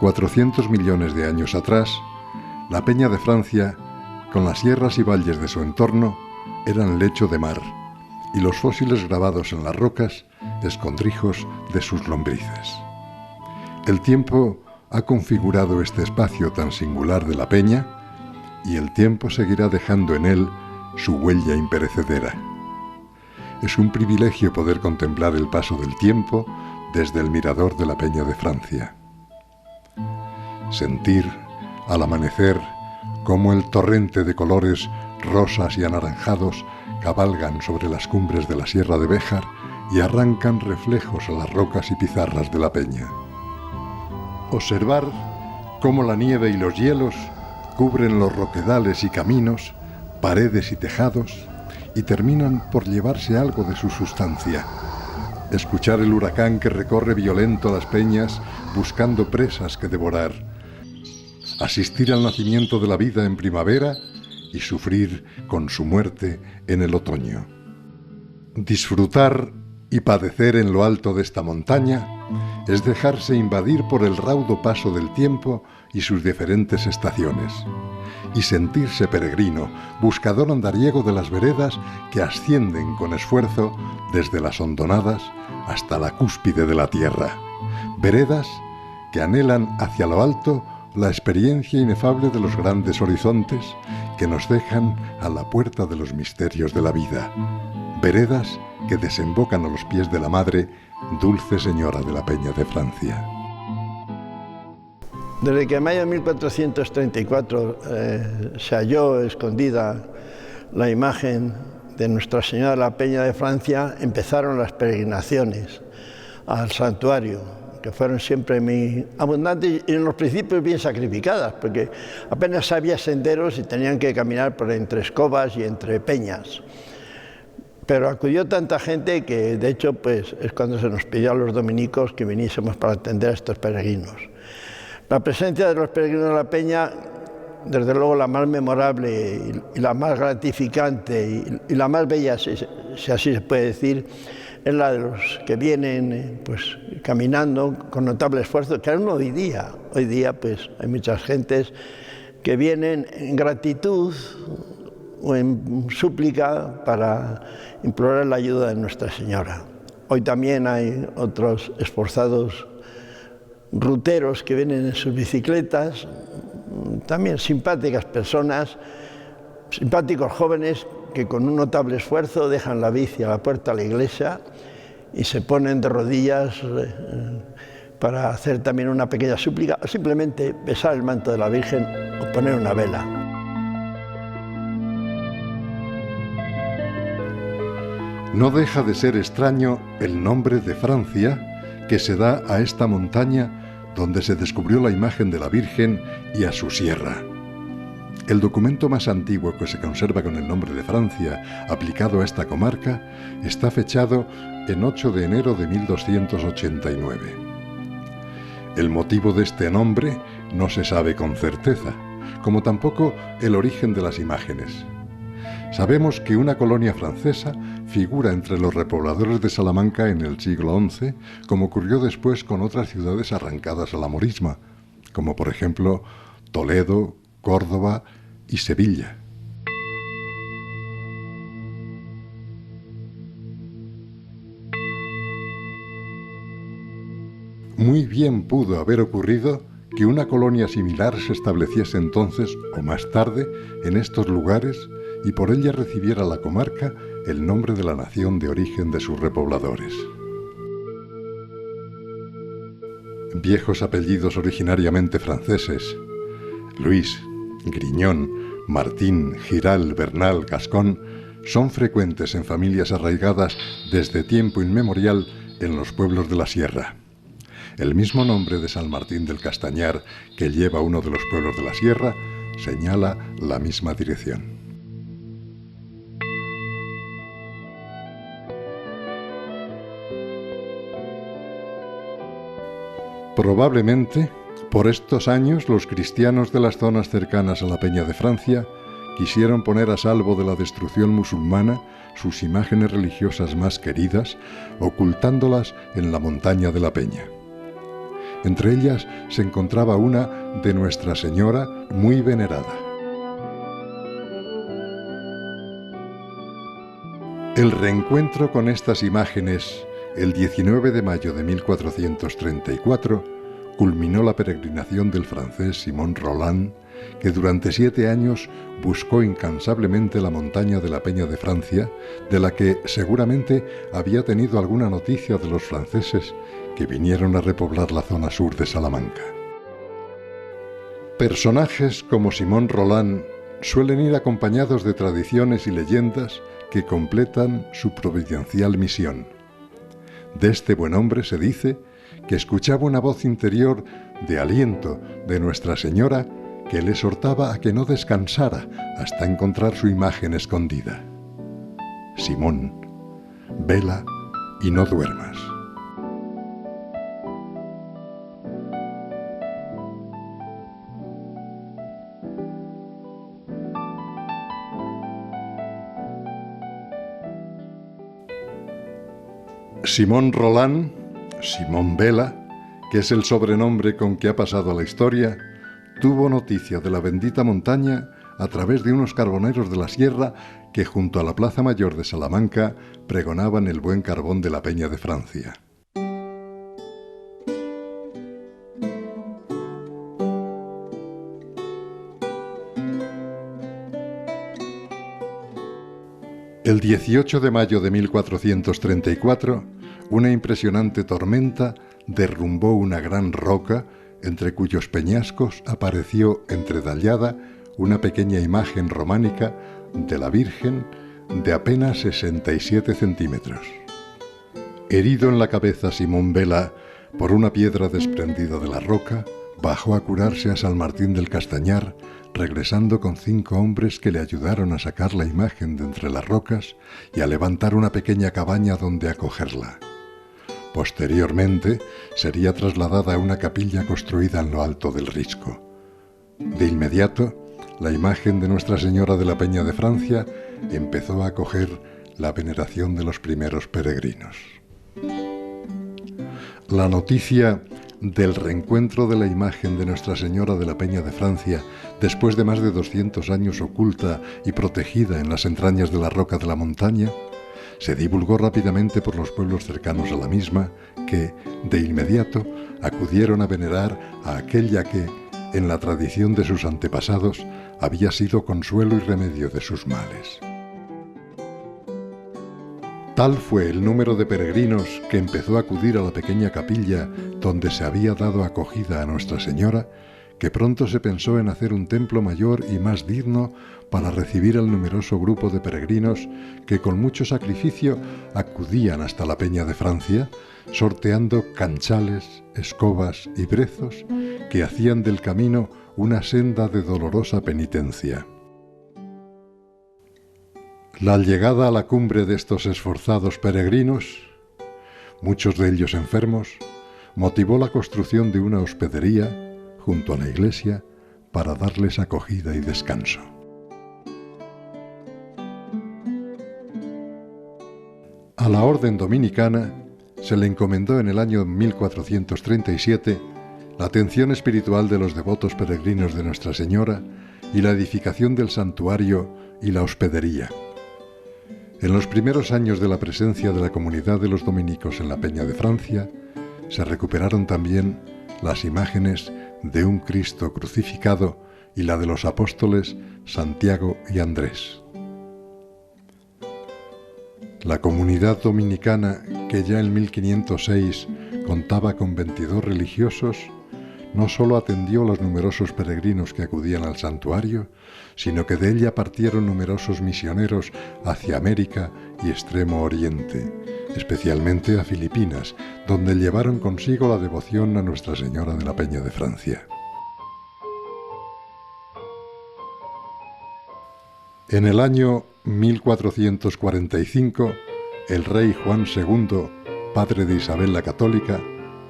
400 millones de años atrás, la Peña de Francia, con las sierras y valles de su entorno, eran lecho de mar, y los fósiles grabados en las rocas, escondrijos de sus lombrices. El tiempo ha configurado este espacio tan singular de la peña, y el tiempo seguirá dejando en él su huella imperecedera. Es un privilegio poder contemplar el paso del tiempo desde el mirador de la Peña de Francia. Sentir, al amanecer, cómo el torrente de colores rosas y anaranjados cabalgan sobre las cumbres de la Sierra de Béjar y arrancan reflejos a las rocas y pizarras de la peña. Observar cómo la nieve y los hielos cubren los roquedales y caminos, paredes y tejados, y terminan por llevarse algo de su sustancia. Escuchar el huracán que recorre violento las peñas buscando presas que devorar. Asistir al nacimiento de la vida en primavera y sufrir con su muerte en el otoño. Disfrutar y padecer en lo alto de esta montaña es dejarse invadir por el raudo paso del tiempo y sus diferentes estaciones, y sentirse peregrino, buscador andariego de las veredas que ascienden con esfuerzo desde las hondonadas hasta la cúspide de la tierra, veredas que anhelan hacia lo alto la experiencia inefable de los grandes horizontes que nos dejan a la puerta de los misterios de la vida, veredas que desembocan a los pies de la Madre, dulce señora de la Peña de Francia. Desde que en mayo de 1434 se halló escondida la imagen de Nuestra Señora de la Peña de Francia, empezaron las peregrinaciones al santuario, que fueron siempre muy abundantes y en los principios bien sacrificadas, porque apenas había senderos y tenían que caminar por entre escobas y entre peñas. Pero acudió tanta gente que, de hecho, pues, es cuando se nos pidió a los dominicos que viniésemos para atender a estos peregrinos. La presencia de los peregrinos de la Peña, desde luego la más memorable y la más gratificante y la más bella, si así se puede decir, es la de los que vienen pues, caminando con notable esfuerzo, que aún hoy día pues, hay muchas gentes que vienen en gratitud o en súplica para implorar la ayuda de Nuestra Señora. Hoy también hay otros esforzados ruteros que vienen en sus bicicletas, también simpáticas personas, simpáticos jóvenes que con un notable esfuerzo dejan la bici a la puerta de la iglesia y se ponen de rodillas para hacer también una pequeña súplica o simplemente besar el manto de la Virgen o poner una vela. No deja de ser extraño el nombre de Francia que se da a esta montaña donde se descubrió la imagen de la Virgen y a su sierra. El documento más antiguo que se conserva con el nombre de Francia aplicado a esta comarca está fechado en 8 de enero de 1289. El motivo de este nombre no se sabe con certeza, como tampoco el origen de las imágenes. Sabemos que una colonia francesa figura entre los repobladores de Salamanca en el siglo XI, como ocurrió después con otras ciudades arrancadas a la morisma, como por ejemplo Toledo, Córdoba y Sevilla. Muy bien pudo haber ocurrido que una colonia similar se estableciese entonces o más tarde en estos lugares y por ella recibiera la comarca el nombre de la nación de origen de sus repobladores. Viejos apellidos originariamente franceses: Luis, Griñón, Martín, Giral, Bernal, Gascón, son frecuentes en familias arraigadas desde tiempo inmemorial en los pueblos de la sierra. El mismo nombre de San Martín del Castañar que lleva uno de los pueblos de la sierra señala la misma dirección. Probablemente, por estos años, los cristianos de las zonas cercanas a la Peña de Francia quisieron poner a salvo de la destrucción musulmana sus imágenes religiosas más queridas, ocultándolas en la montaña de la Peña. Entre ellas se encontraba una de Nuestra Señora muy venerada. El reencuentro con estas imágenes, el 19 de mayo de 1434, culminó la peregrinación del francés Simon Roland, que durante 7 años buscó incansablemente la montaña de la Peña de Francia, de la que seguramente había tenido alguna noticia de los franceses que vinieron a repoblar la zona sur de Salamanca. Personajes como Simon Roland suelen ir acompañados de tradiciones y leyendas que completan su providencial misión. De este buen hombre se dice que escuchaba una voz interior de aliento de Nuestra Señora que le exhortaba a que no descansara hasta encontrar su imagen escondida. Simón, vela y no duermas. Simon Roland, Simón Vela, que es el sobrenombre con que ha pasado a la historia, tuvo noticia de la bendita montaña a través de unos carboneros de la sierra que junto a la Plaza Mayor de Salamanca pregonaban el buen carbón de la Peña de Francia. El 18 de mayo de 1434, una impresionante tormenta derrumbó una gran roca entre cuyos peñascos apareció entredallada una pequeña imagen románica de la Virgen de apenas 67 centímetros. Herido en la cabeza Simón Vela por una piedra desprendida de la roca, bajó a curarse a San Martín del Castañar, regresando con 5 hombres que le ayudaron a sacar la imagen de entre las rocas y a levantar una pequeña cabaña donde acogerla. Posteriormente sería trasladada a una capilla construida en lo alto del Risco. De inmediato, la imagen de Nuestra Señora de la Peña de Francia empezó a acoger la veneración de los primeros peregrinos. La noticia del reencuentro de la imagen de Nuestra Señora de la Peña de Francia, después de más de 200 años oculta y protegida en las entrañas de la roca de la montaña, se divulgó rápidamente por los pueblos cercanos a la misma, que, de inmediato, acudieron a venerar a aquella que, en la tradición de sus antepasados, había sido consuelo y remedio de sus males. Tal fue el número de peregrinos que empezó a acudir a la pequeña capilla donde se había dado acogida a Nuestra Señora, que pronto se pensó en hacer un templo mayor y más digno para recibir al numeroso grupo de peregrinos que con mucho sacrificio acudían hasta la Peña de Francia, sorteando canchales, escobas y brezos que hacían del camino una senda de dolorosa penitencia. La llegada a la cumbre de estos esforzados peregrinos, muchos de ellos enfermos, motivó la construcción de una hospedería junto a la iglesia para darles acogida y descanso. A la orden dominicana se le encomendó en el año 1437 la atención espiritual de los devotos peregrinos de Nuestra Señora y la edificación del santuario y la hospedería. En los primeros años de la presencia de la comunidad de los dominicos en la Peña de Francia, se recuperaron también las imágenes de un Cristo crucificado y la de los apóstoles Santiago y Andrés. La comunidad dominicana, que ya en 1506 contaba con 22 religiosos, no solo atendió a los numerosos peregrinos que acudían al santuario, sino que de ella partieron numerosos misioneros hacia América y Extremo Oriente, especialmente a Filipinas, donde llevaron consigo la devoción a Nuestra Señora de la Peña de Francia. En el año 1445, el rey Juan II, padre de Isabel la Católica,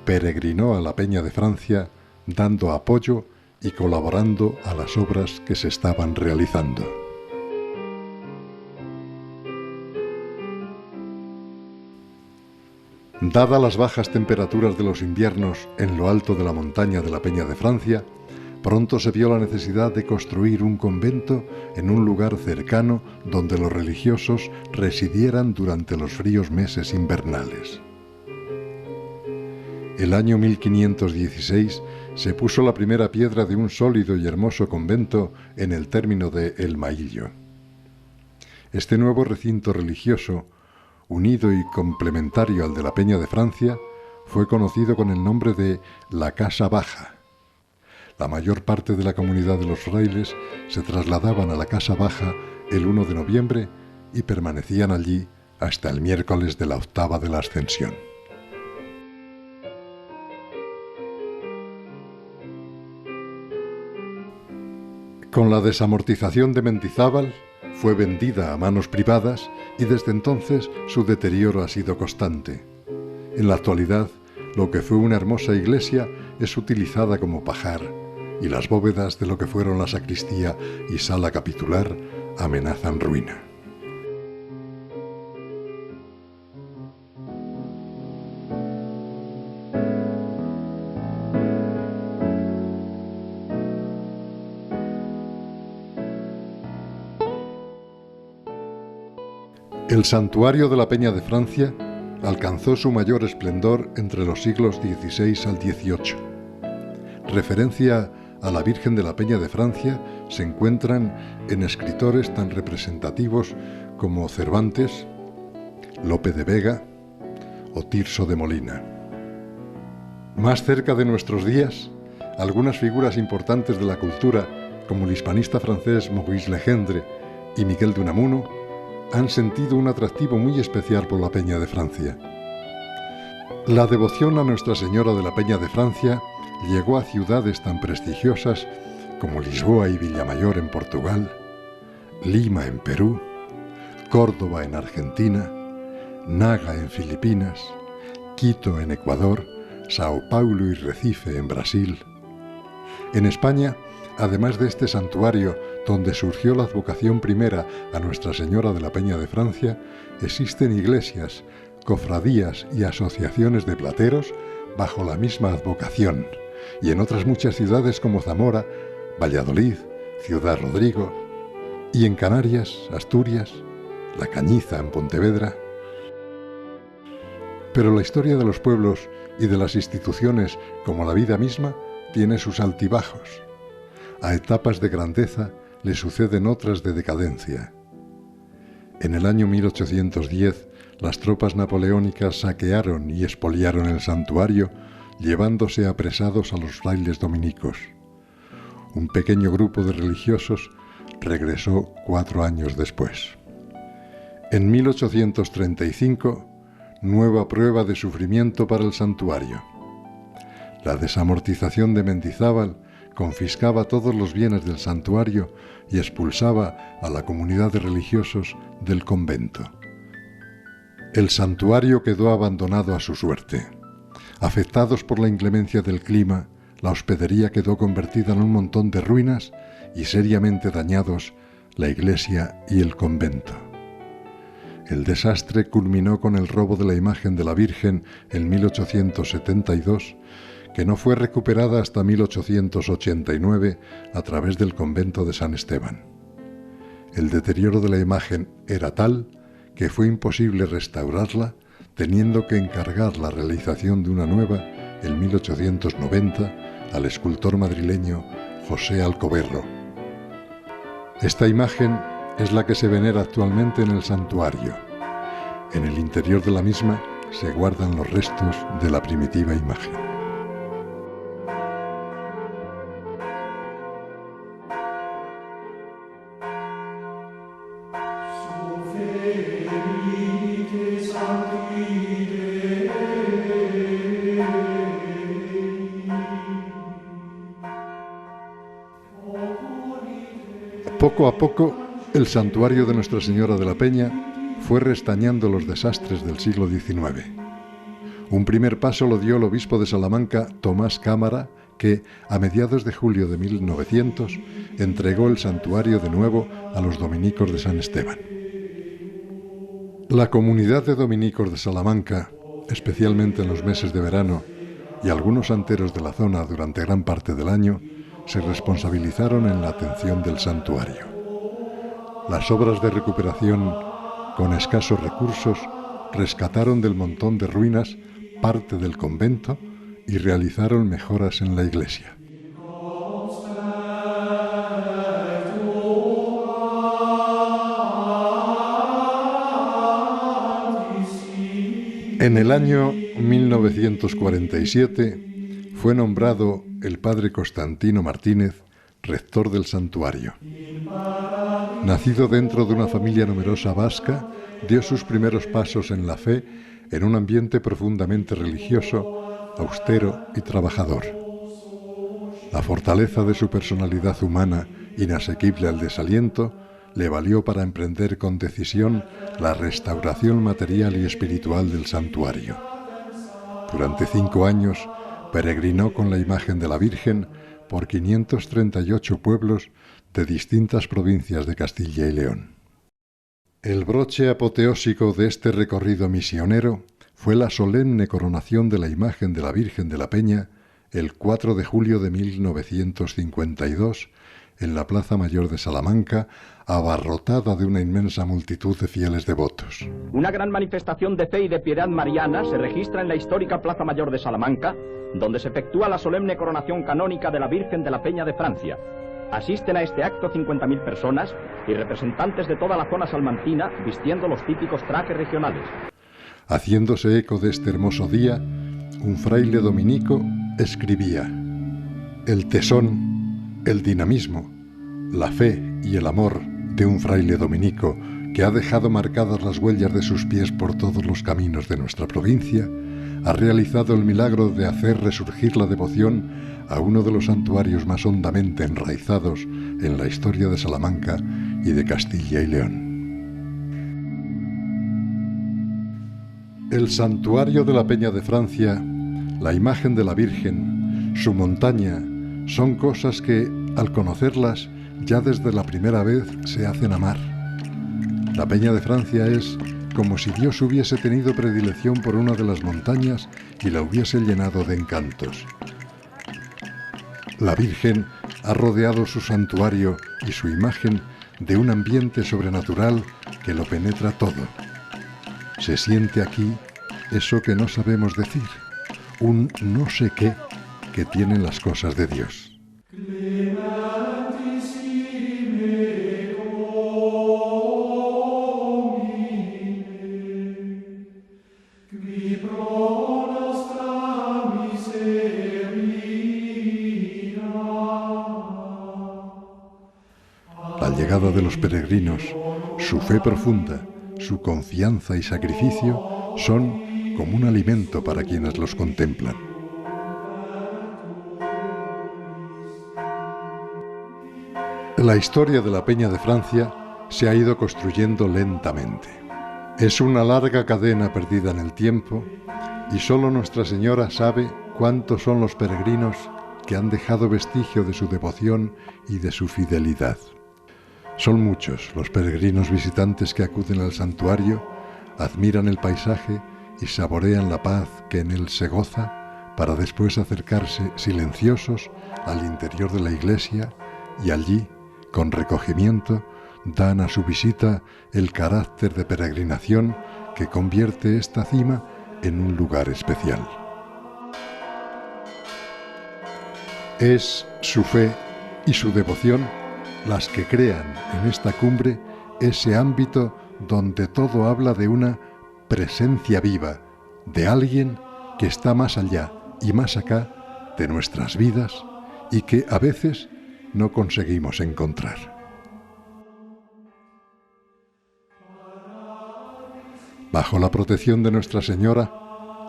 peregrinó a la Peña de Francia, dando apoyo y colaborando a las obras que se estaban realizando. Dadas las bajas temperaturas de los inviernos en lo alto de la montaña de la Peña de Francia, pronto se vio la necesidad de construir un convento en un lugar cercano donde los religiosos residieran durante los fríos meses invernales. El año 1516 se puso la primera piedra de un sólido y hermoso convento en el término de El Maillo. Este nuevo recinto religioso, unido y complementario al de la Peña de Francia, fue conocido con el nombre de la Casa Baja. La mayor parte de la comunidad de los frailes se trasladaban a la Casa Baja el 1 de noviembre y permanecían allí hasta el miércoles de la octava de la Ascensión. Con la desamortización de Mendizábal, fue vendida a manos privadas y desde entonces su deterioro ha sido constante. En la actualidad, lo que fue una hermosa iglesia es utilizada como pajar y las bóvedas de lo que fueron la sacristía y sala capitular amenazan ruina. El santuario de la Peña de Francia alcanzó su mayor esplendor entre los siglos XVI al XVIII. Referencia a la Virgen de la Peña de Francia se encuentran en escritores tan representativos como Cervantes, Lope de Vega o Tirso de Molina. Más cerca de nuestros días, algunas figuras importantes de la cultura, como el hispanista francés Maurice Legendre y Miguel de Unamuno, han sentido un atractivo muy especial por la Peña de Francia. La devoción a Nuestra Señora de la Peña de Francia llegó a ciudades tan prestigiosas como Lisboa y Villamayor en Portugal, Lima en Perú, Córdoba en Argentina, Naga en Filipinas, Quito en Ecuador, Sao Paulo y Recife en Brasil. En España, además de este santuario donde surgió la advocación primera a Nuestra Señora de la Peña de Francia, existen iglesias, cofradías y asociaciones de plateros bajo la misma advocación, y en otras muchas ciudades como Zamora, Valladolid, Ciudad Rodrigo, y en Canarias, Asturias, La Cañiza en Pontevedra. Pero la historia de los pueblos y de las instituciones, como la vida misma, tiene sus altibajos. A etapas de grandeza le suceden otras de decadencia. En el año 1810, las tropas napoleónicas saquearon y expoliaron el santuario, llevándose apresados a los frailes dominicos. Un pequeño grupo de religiosos regresó 4 años después. En 1835, nueva prueba de sufrimiento para el santuario. La desamortización de Mendizábal confiscaba todos los bienes del santuario y expulsaba a la comunidad de religiosos del convento. El santuario quedó abandonado a su suerte. Afectados por la inclemencia del clima, la hospedería quedó convertida en un montón de ruinas y seriamente dañados la iglesia y el convento. El desastre culminó con el robo de la imagen de la Virgen en 1872, que no fue recuperada hasta 1889 a través del convento de San Esteban. El deterioro de la imagen era tal que fue imposible restaurarla, teniendo que encargar la realización de una nueva en 1890 al escultor madrileño José Alcoberro. Esta imagen es la que se venera actualmente en el santuario. En el interior de la misma se guardan los restos de la primitiva imagen. Poco a poco, el santuario de Nuestra Señora de la Peña fue restañando los desastres del siglo XIX. Un primer paso lo dio el obispo de Salamanca, Tomás Cámara, que, a mediados de julio de 1900, entregó el santuario de nuevo a los dominicos de San Esteban. La comunidad de dominicos de Salamanca, especialmente en los meses de verano, y algunos santeros de la zona durante gran parte del año se responsabilizaron en la atención del santuario. Las obras de recuperación, con escasos recursos, rescataron del montón de ruinas parte del convento y realizaron mejoras en la iglesia. En el año 1947 fue nombrado el padre Constantino Martínez rector del santuario. Nacido dentro de una familia numerosa vasca, dio sus primeros pasos en la fe en un ambiente profundamente religioso, austero y trabajador. La fortaleza de su personalidad humana, inasequible al desaliento, le valió para emprender con decisión la restauración material y espiritual del santuario. Durante 5 años peregrinó con la imagen de la Virgen por 538 pueblos de distintas provincias de Castilla y León. El broche apoteósico de este recorrido misionero fue la solemne coronación de la imagen de la Virgen de la Peña el 4 de julio de 1952 en la Plaza Mayor de Salamanca, abarrotada de una inmensa multitud de fieles devotos. Una gran manifestación de fe y de piedad mariana se registra en la histórica Plaza Mayor de Salamanca, donde se efectúa la solemne coronación canónica de la Virgen de la Peña de Francia. Asisten a este acto 50.000 personas y representantes de toda la zona salmantina vistiendo los típicos trajes regionales. Haciéndose eco de este hermoso día, un fraile dominico escribía: el tesón, el dinamismo, la fe y el amor de un fraile dominico que ha dejado marcadas las huellas de sus pies por todos los caminos de nuestra provincia, ha realizado el milagro de hacer resurgir la devoción a uno de los santuarios más hondamente enraizados en la historia de Salamanca y de Castilla y León. El santuario de la Peña de Francia, la imagen de la Virgen, su montaña, son cosas que, al conocerlas, ya desde la primera vez se hacen amar. La Peña de Francia es como si Dios hubiese tenido predilección por una de las montañas y la hubiese llenado de encantos. La Virgen ha rodeado su santuario y su imagen de un ambiente sobrenatural que lo penetra todo. Se siente aquí eso que no sabemos decir, un no sé qué que tienen las cosas de Dios. La llegada de los peregrinos, su fe profunda, su confianza y sacrificio son como un alimento para quienes los contemplan. La historia de la Peña de Francia se ha ido construyendo lentamente. Es una larga cadena perdida en el tiempo y solo Nuestra Señora sabe cuántos son los peregrinos que han dejado vestigio de su devoción y de su fidelidad. Son muchos los peregrinos visitantes que acuden al santuario, admiran el paisaje y saborean la paz que en él se goza, para después acercarse silenciosos al interior de la iglesia y allí, con recogimiento, dan a su visita el carácter de peregrinación que convierte esta cima en un lugar especial. Es su fe y su devoción las que crean en esta cumbre ese ámbito donde todo habla de una presencia viva, de alguien que está más allá y más acá de nuestras vidas y que a veces no conseguimos encontrar. Bajo la protección de Nuestra Señora,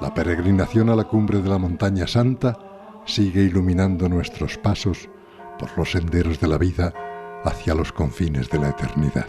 la peregrinación a la cumbre de la Montaña Santa sigue iluminando nuestros pasos por los senderos de la vida hacia los confines de la eternidad.